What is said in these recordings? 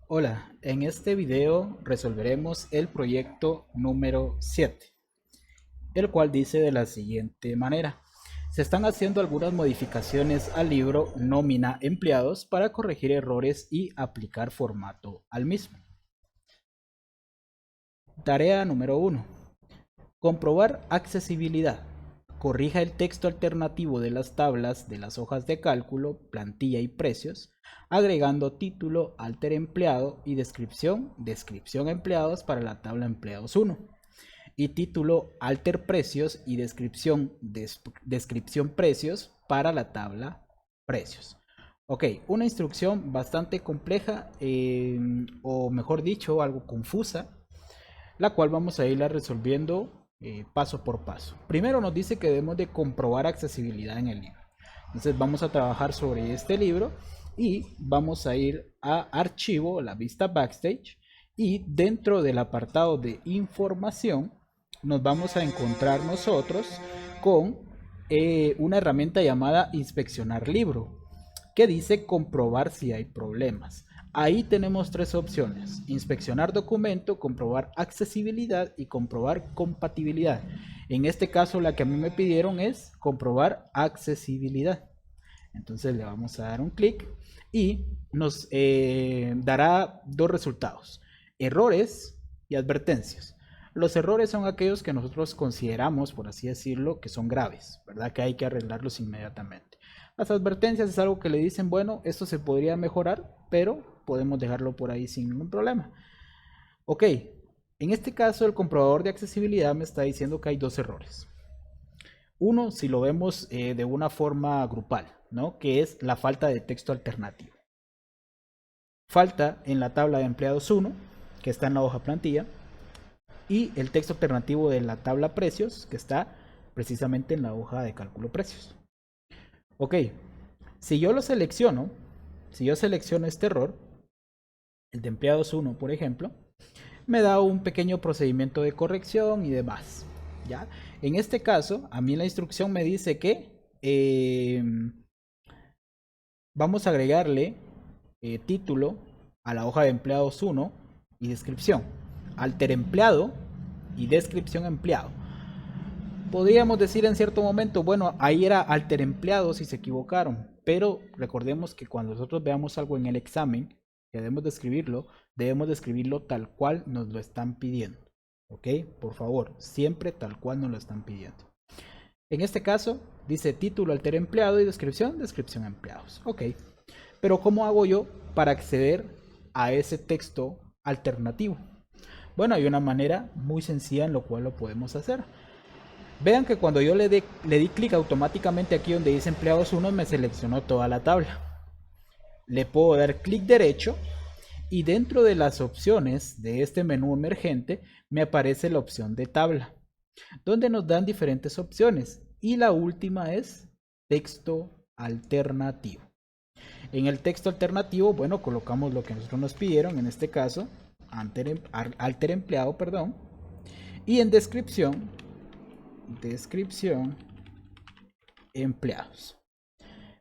Hola, en este video resolveremos el proyecto número 7, el cual dice de la siguiente manera. Se están haciendo algunas modificaciones al libro Nómina Empleados para corregir errores y aplicar formato al mismo. Tarea número 1. Comprobar accesibilidad. Corrija el texto alternativo de las tablas de las hojas de cálculo, plantilla y precios, agregando título, alter empleado y descripción empleados para la tabla empleados 1 y título, alter precios y descripción precios para la tabla precios. Ok, una instrucción bastante compleja o mejor dicho, algo confusa, la cual vamos a irla resolviendo paso por paso. Primero nos dice que debemos de comprobar accesibilidad en el libro. Entonces vamos a trabajar sobre este libro y vamos a ir a archivo, la vista backstage, y dentro del apartado de información nos vamos a encontrar nosotros con una herramienta llamada inspeccionar libro, que dice comprobar si hay problemas. Ahí tenemos tres opciones: inspeccionar documento, comprobar accesibilidad y comprobar compatibilidad. En este caso la que a mí me pidieron es comprobar accesibilidad. Entonces le vamos a dar un clic y nos dará dos resultados: errores y advertencias. Los errores son aquellos que nosotros consideramos, por así decirlo, que son graves, ¿verdad? Que hay que arreglarlos inmediatamente. Las advertencias es algo que le dicen, bueno, esto se podría mejorar, pero podemos dejarlo por ahí sin ningún problema. Ok, en este caso el comprobador de accesibilidad me está diciendo que hay dos errores. Uno, si lo vemos de una forma grupal, ¿no? Que es la falta de texto alternativo. Falta en la tabla de empleados 1, que está en la hoja plantilla, y el texto alternativo de la tabla precios, que está precisamente en la hoja de cálculo precios. Ok, si yo lo selecciono, si yo selecciono este error, el de empleados 1, por ejemplo, me da un pequeño procedimiento de corrección y demás. ¿Ya? En este caso, a mí la instrucción me dice que vamos a agregarle título a la hoja de empleados 1 y descripción, alter empleado y descripción empleado. Podríamos decir en cierto momento, bueno, ahí era alter empleado si se equivocaron, pero recordemos que cuando nosotros veamos algo en el examen, que debemos de escribirlo tal cual nos lo están pidiendo. ¿Ok? Por favor, siempre tal cual nos lo están pidiendo. En este caso, dice título, alter empleado y descripción empleados. Ok, pero ¿cómo hago yo para acceder a ese texto alternativo? Bueno, hay una manera muy sencilla en lo cual lo podemos hacer. Vean que cuando yo le di clic automáticamente aquí donde dice empleados 1 me seleccionó toda la tabla. Le puedo dar clic derecho y dentro de las opciones de este menú emergente me aparece la opción de tabla, donde nos dan diferentes opciones y la última es texto alternativo. En el texto alternativo, bueno, colocamos lo que nosotros nos pidieron, en este caso alter empleado, perdón, y en descripción empleados.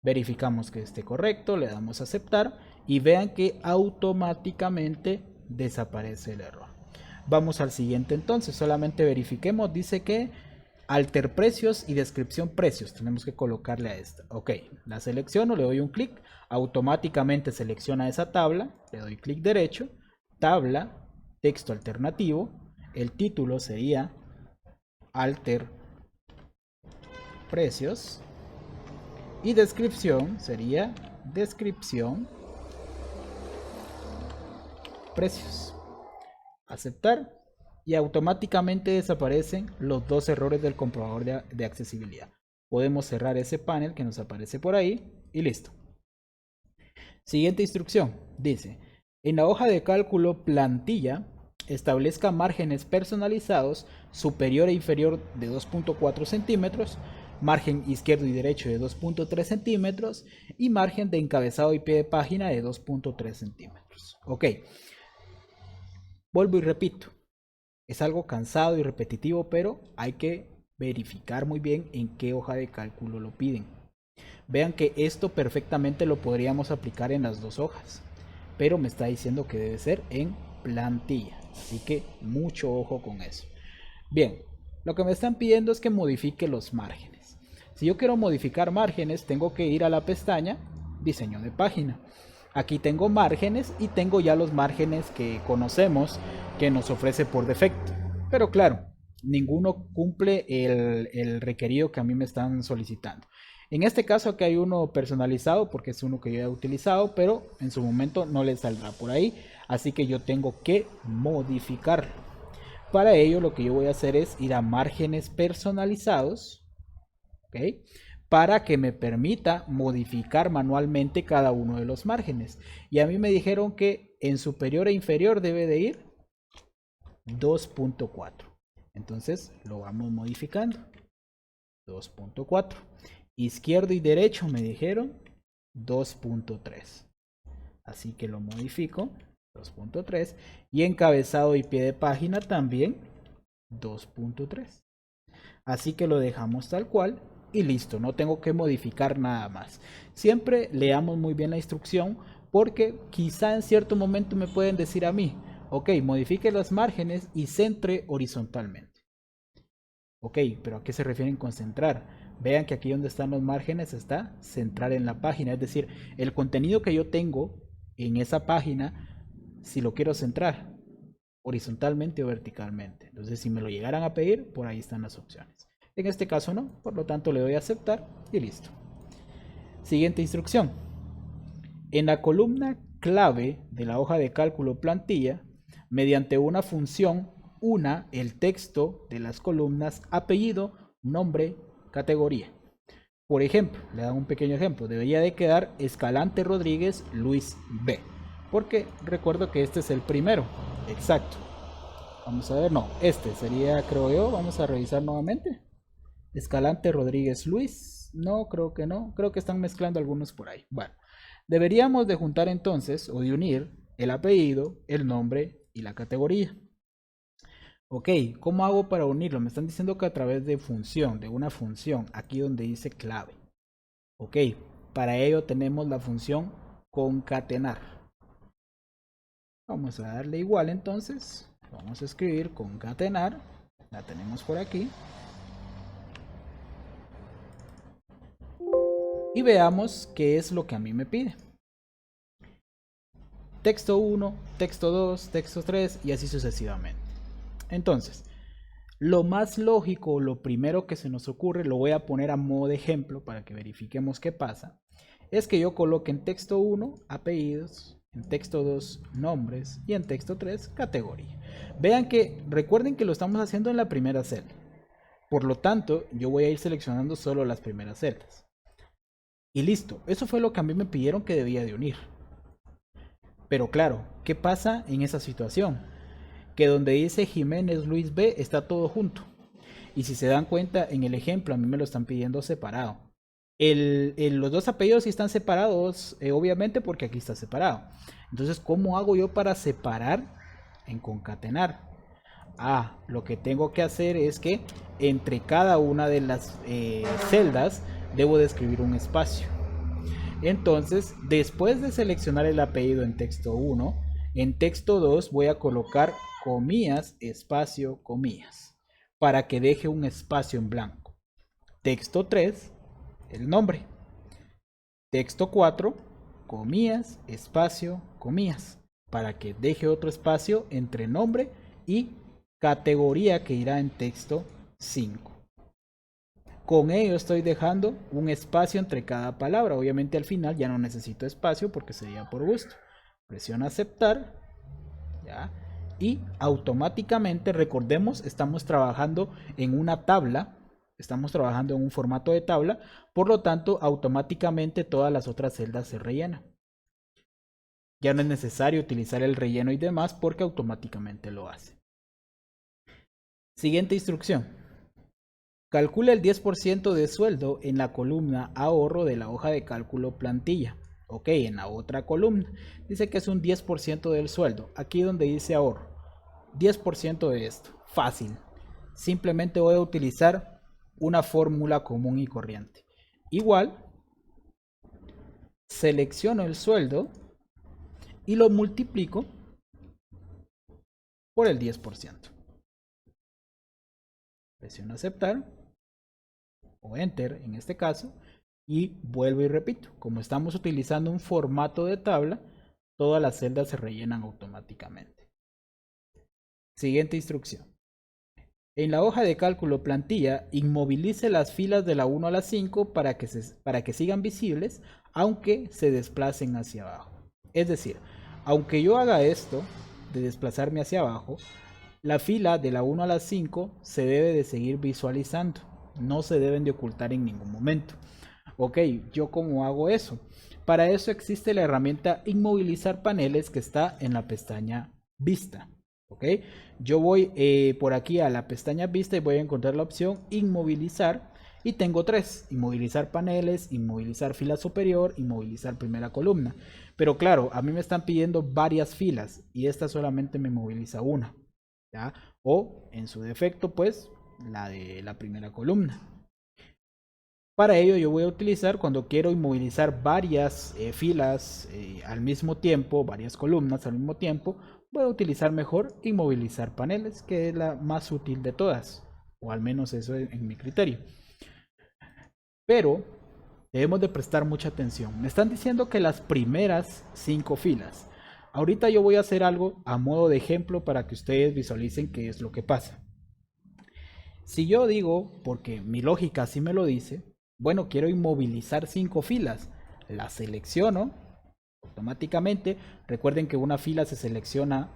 Verificamos que esté correcto, le damos a aceptar y vean que automáticamente desaparece el error. Vamos al siguiente entonces, solamente verifiquemos, dice que alter precios y descripción precios, tenemos que colocarle a esta. Ok, la selecciono, le doy un clic, automáticamente selecciona esa tabla, le doy clic derecho, tabla, texto alternativo, el título sería alter precios y descripción sería descripción precios. Aceptar y automáticamente desaparecen los dos errores del comprobador de accesibilidad. Podemos cerrar ese panel que nos aparece por ahí y listo. Siguiente instrucción dice: en la hoja de cálculo plantilla establezca márgenes personalizados superior e inferior de 2.4 centímetros, margen izquierdo y derecho de 2.3 centímetros y margen de encabezado y pie de página de 2.3 centímetros. Ok, vuelvo y repito, es algo cansado y repetitivo, pero hay que verificar muy bien en qué hoja de cálculo lo piden. Vean que esto perfectamente lo podríamos aplicar en las dos hojas. pero me está diciendo que debe ser en plantilla. Así que mucho ojo con eso. Bien, lo que me están pidiendo es que modifique los márgenes. Si yo quiero modificar márgenes, tengo que ir a la pestaña Diseño de página. Aquí tengo márgenes y tengo ya los márgenes que conocemos que nos ofrece por defecto. Pero claro, ninguno cumple el requerido que a mí me están solicitando. En este caso aquí hay uno personalizado porque es uno que yo he utilizado, pero en su momento no le saldrá por ahí. Así que yo tengo que modificarlo. Para ello lo que yo voy a hacer es ir a márgenes personalizados, ¿ok? Para que me permita modificar manualmente cada uno de los márgenes. Y a mí me dijeron que en superior e inferior debe de ir 2.4. Entonces lo vamos modificando. 2.4. Izquierdo y derecho me dijeron 2.3. Así que lo modifico. 2.3. Y encabezado y pie de página también 2.3. Así que lo dejamos tal cual y listo, no tengo que modificar nada más. Siempre leamos muy bien la instrucción porque quizá en cierto momento me pueden decir a mí, ok, modifique los márgenes y centre horizontalmente. Ok, pero ¿a qué se refieren con centrar? Vean que aquí donde están los márgenes está centrar en la página, es decir, el contenido que yo tengo en esa página, si lo quiero centrar horizontalmente o verticalmente. Entonces, si me lo llegaran a pedir, por ahí están las opciones. En este caso no, por lo tanto le doy a aceptar y listo. Siguiente instrucción. En la columna clave de la hoja de cálculo plantilla, mediante una función, una el texto de las columnas apellido, nombre, categoría. Por ejemplo, le dan un pequeño ejemplo, debería de quedar Escalante Rodríguez Luis B. Porque recuerdo que este es el primero, exacto. Vamos a ver, no, este sería, creo yo, vamos a revisar nuevamente. Escalante Rodríguez Luis, no, creo que no, creo que están mezclando algunos por ahí. Bueno, deberíamos de juntar entonces, o de unir, el apellido, el nombre y la categoría. Ok, ¿cómo hago para unirlo? Me están diciendo que a través de función, de una función, aquí donde dice clave. Ok, para ello tenemos la función concatenar. Vamos a darle igual entonces. Vamos a escribir concatenar. La tenemos por aquí. Y veamos qué es lo que a mí me pide. Texto 1, texto 2, texto 3 y así sucesivamente. Entonces, lo más lógico, lo primero que se nos ocurre, lo voy a poner a modo de ejemplo para que verifiquemos qué pasa, es que yo coloque en texto 1 apellidos, en texto 2 nombres y en texto 3 categoría. Vean que, recuerden que lo estamos haciendo en la primera celda. Por lo tanto, yo voy a ir seleccionando solo las primeras celdas. Y listo, eso fue lo que a mí me pidieron que debía de unir. Pero claro, ¿qué pasa en esa situación? Que donde dice Jiménez Luis B está todo junto. Y si se dan cuenta, en el ejemplo a mí me lo están pidiendo separado. Los dos apellidos sí están separados, obviamente porque aquí está separado. Entonces, ¿cómo hago yo para separar en concatenar? Lo que tengo que hacer es que entre cada una de las celdas debo de escribir un espacio. Entonces, después de seleccionar el apellido en texto 1, en texto 2 voy a colocar comillas, espacio, comillas, para que deje un espacio en blanco. Texto 3, el nombre. Texto 4, comillas, espacio, comillas, para que deje otro espacio entre nombre y categoría que irá en texto 5. Con ello estoy dejando un espacio entre cada palabra. Obviamente al final ya no necesito espacio porque sería por gusto. Presiono aceptar. ¿Ya? Y automáticamente, recordemos, estamos trabajando en una tabla. Estamos trabajando en un formato de tabla. Por lo tanto, automáticamente todas las otras celdas se rellenan. Ya no es necesario utilizar el relleno y demás porque automáticamente lo hace. Siguiente instrucción. Calcula el 10% de sueldo en la columna ahorro de la hoja de cálculo plantilla. Ok, en la otra columna dice que es un 10% del sueldo. Aquí donde dice ahorro, 10% de esto. Fácil. Simplemente voy a utilizar una fórmula común y corriente. Igual, selecciono el sueldo y lo multiplico por el 10%. Presiono aceptar o enter en este caso y vuelvo y repito. Como estamos utilizando un formato de tabla, todas las celdas se rellenan automáticamente. Siguiente instrucción. En la hoja de cálculo plantilla, inmovilice las filas de la 1 a la 5 para que sigan visibles, aunque se desplacen hacia abajo. Es decir, aunque yo haga esto de desplazarme hacia abajo, la fila de la 1 a la 5 se debe de seguir visualizando. No se deben de ocultar en ningún momento. Ok, ¿yo cómo hago eso? Para eso existe la herramienta inmovilizar paneles que está en la pestaña Vista. Ok, yo voy por aquí a la pestaña Vista y voy a encontrar la opción inmovilizar y tengo tres: inmovilizar paneles, inmovilizar fila superior, inmovilizar primera columna. Pero claro, a mí me están pidiendo varias filas y esta solamente me moviliza una, ¿ya? O en su defecto pues la de la primera columna. Para ello yo voy a utilizar, cuando quiero inmovilizar varias filas al mismo tiempo, varias columnas al mismo tiempo, voy a utilizar mejor inmovilizar paneles, que es la más útil de todas, o al menos eso es en mi criterio. Pero debemos de prestar mucha atención. Me están diciendo que las primeras 5 filas. Ahorita yo voy a hacer algo a modo de ejemplo para que ustedes visualicen qué es lo que pasa. Si yo digo, porque mi lógica así me lo dice, bueno, quiero inmovilizar 5 filas, las selecciono automáticamente. Recuerden que una fila se selecciona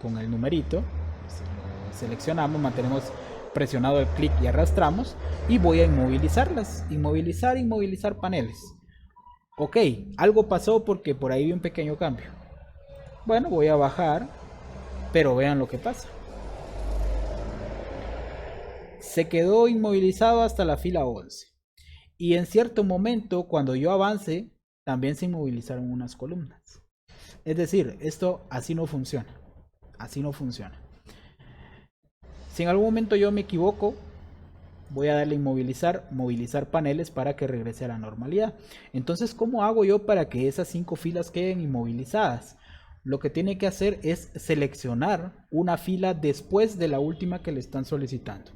con el numerito. Si lo seleccionamos, mantenemos presionado el clic y arrastramos, y voy a inmovilizarlas. Inmovilizar paneles. Ok, algo pasó porque por ahí vi un pequeño cambio. Bueno, voy a bajar, pero vean lo que pasa. Se quedó inmovilizado hasta la fila 11. Y en cierto momento, cuando yo avance, también se inmovilizaron unas columnas. Es decir, esto así no funciona. Así no funciona. Si en algún momento yo me equivoco, voy a darle movilizar paneles para que regrese a la normalidad. Entonces, ¿cómo hago yo para que esas 5 filas queden inmovilizadas? Lo que tiene que hacer es seleccionar una fila después de la última que le están solicitando.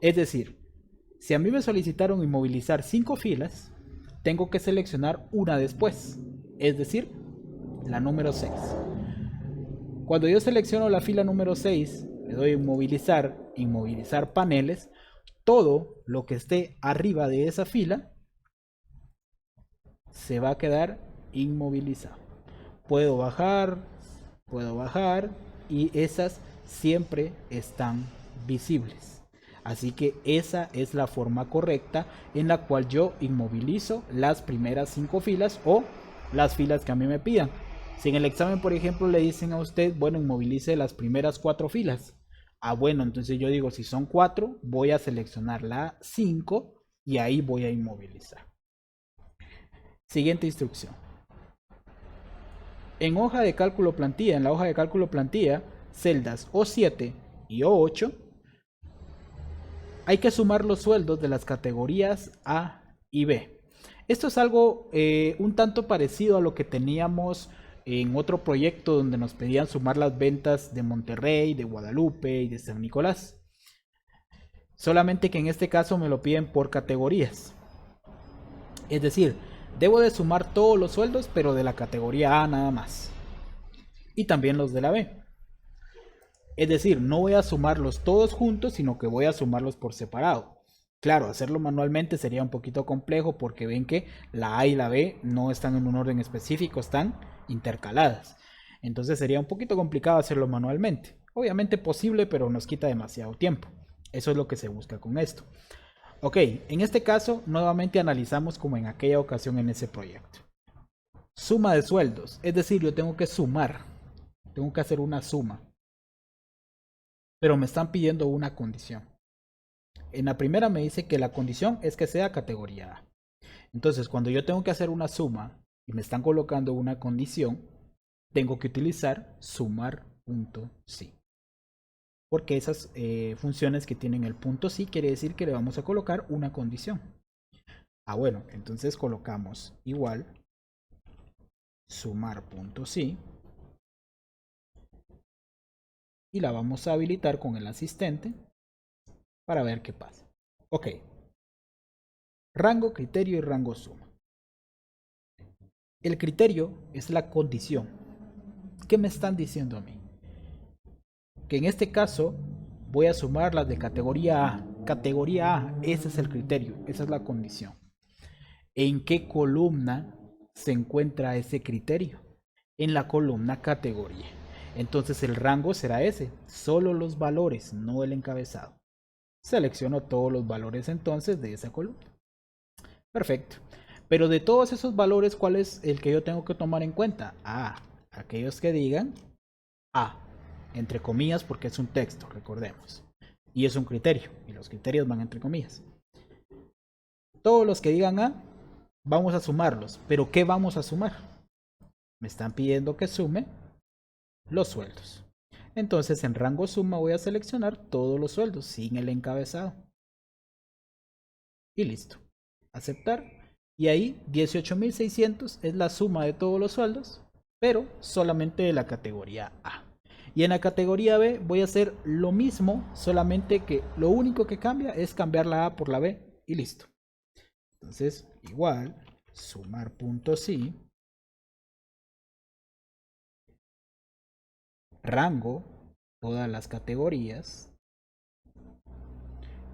Es decir, si a mí me solicitaron inmovilizar 5 filas, tengo que seleccionar una después, es decir, la número 6. Cuando yo selecciono la fila número 6, le doy inmovilizar paneles, todo lo que esté arriba de esa fila se va a quedar inmovilizado. Puedo bajar y esas siempre están visibles. Así que esa es la forma correcta en la cual yo inmovilizo las primeras 5 filas o las filas que a mí me pidan. Si en el examen, por ejemplo, le dicen a usted, bueno, inmovilice las primeras 4 filas. Ah, bueno, entonces yo digo, si son 4, voy a seleccionar la 5 y ahí voy a inmovilizar. Siguiente instrucción. En hoja de cálculo plantilla, en la hoja de cálculo plantilla, celdas O7 y O8, hay que sumar los sueldos de las categorías A y B. Esto es algo un tanto parecido a lo que teníamos en otro proyecto donde nos pedían sumar las ventas de Monterrey, de Guadalupe y de San Nicolás. Solamente que en este caso me lo piden por categorías. Es decir, debo de sumar todos los sueldos, pero de la categoría A nada más. Y también los de la B. Es decir, no voy a sumarlos todos juntos, sino que voy a sumarlos por separado. Claro, hacerlo manualmente sería un poquito complejo porque ven que la A y la B no están en un orden específico, están intercaladas. Entonces sería un poquito complicado hacerlo manualmente. Obviamente posible, pero nos quita demasiado tiempo. Eso es lo que se busca con esto. Ok, en este caso nuevamente analizamos como en aquella ocasión en ese proyecto. Suma de sueldos, es decir, yo tengo que sumar, tengo que hacer una suma. Pero me están pidiendo una condición. En la primera me dice que la condición es que sea categoría A. Entonces, cuando yo tengo que hacer una suma y me están colocando una condición, tengo que utilizar sumar.si. Porque esas funciones que tienen el punto si quiere decir que le vamos a colocar una condición. Ah, bueno, entonces colocamos igual sumar.si y la vamos a habilitar con el asistente para ver qué pasa. Ok, rango, criterio y rango suma. El criterio es la condición. ¿Qué me están diciendo a mí? Que en este caso voy a sumar las de categoría A. Categoría A, ese es el criterio, esa es la condición. ¿En qué columna se encuentra ese criterio? En la columna categoría. Entonces el rango será ese, solo los valores, no el encabezado. Selecciono todos los valores entonces de esa columna. Perfecto. Pero de todos esos valores, ¿cuál es el que yo tengo que tomar en cuenta? Aquellos que digan A, entre comillas, porque es un texto, recordemos. Y es un criterio, y los criterios van entre comillas. Todos los que digan A, vamos a sumarlos. ¿Pero qué vamos a sumar? Me están pidiendo que sume los sueldos. Entonces en rango suma voy a seleccionar todos los sueldos sin el encabezado. Y listo. Aceptar. Y ahí 18.600 es la suma de todos los sueldos, pero solamente de la categoría A. Y en la categoría B voy a hacer lo mismo, solamente que lo único que cambia es cambiar la A por la B y listo. Entonces, igual, sumar punto sí, rango, todas las categorías,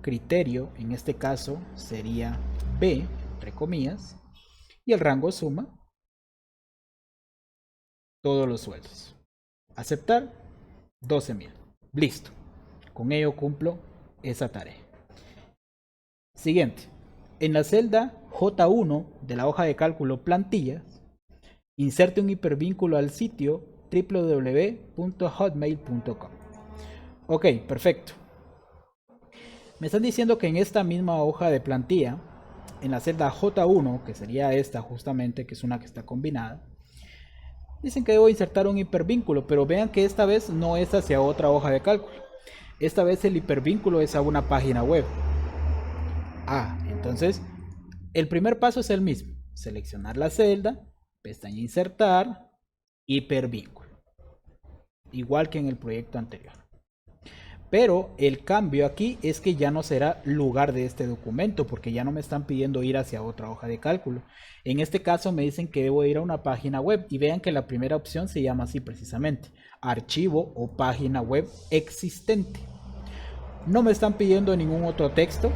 criterio, en este caso sería B, entre comillas, y el rango suma todos los sueldos. Aceptar 12.000. Listo. Con ello cumplo esa tarea. Siguiente. En la celda J1 de la hoja de cálculo plantillas, inserte un hipervínculo al sitio www.hotmail.com. Ok, perfecto. Me están diciendo que en esta misma hoja de plantilla, en la celda J1, que sería esta justamente, que es una que está combinada, dicen que debo insertar un hipervínculo, pero vean que esta vez no es hacia otra hoja de cálculo. Esta vez el hipervínculo es a una página web. Entonces, el primer paso es el mismo. Seleccionar la celda, pestaña insertar, hipervínculo. Igual que en el proyecto anterior. Pero el cambio aquí es que ya no será lugar de este documento, porque ya no me están pidiendo ir hacia otra hoja de cálculo. En este caso me dicen que debo ir a una página web, y vean que la primera opción se llama así precisamente, archivo o página web existente. No me están pidiendo ningún otro texto,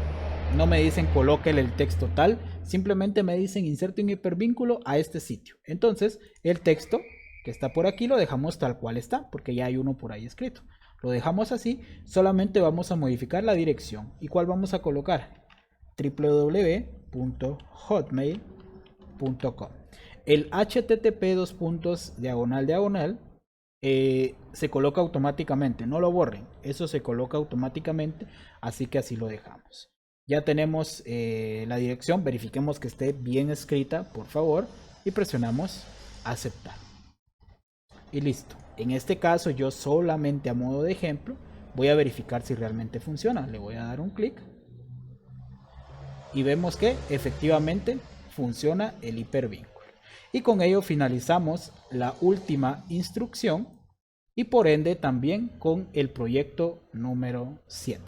no me dicen colóquele el texto tal, simplemente me dicen inserte un hipervínculo a este sitio. Entonces el texto que está por aquí lo dejamos tal cual está, porque ya hay uno por ahí escrito. Lo dejamos así, solamente vamos a modificar la dirección. ¿Y cuál vamos a colocar? www.hotmail.com. El http diagonal se coloca automáticamente, no lo borren, eso se coloca automáticamente, así que así lo dejamos. Ya tenemos la dirección, verifiquemos que esté bien escrita, por favor, y presionamos aceptar. Y listo. En este caso yo solamente a modo de ejemplo voy a verificar si realmente funciona. Le voy a dar un clic y vemos que efectivamente funciona el hipervínculo. Y con ello finalizamos la última instrucción y por ende también con el proyecto número 7.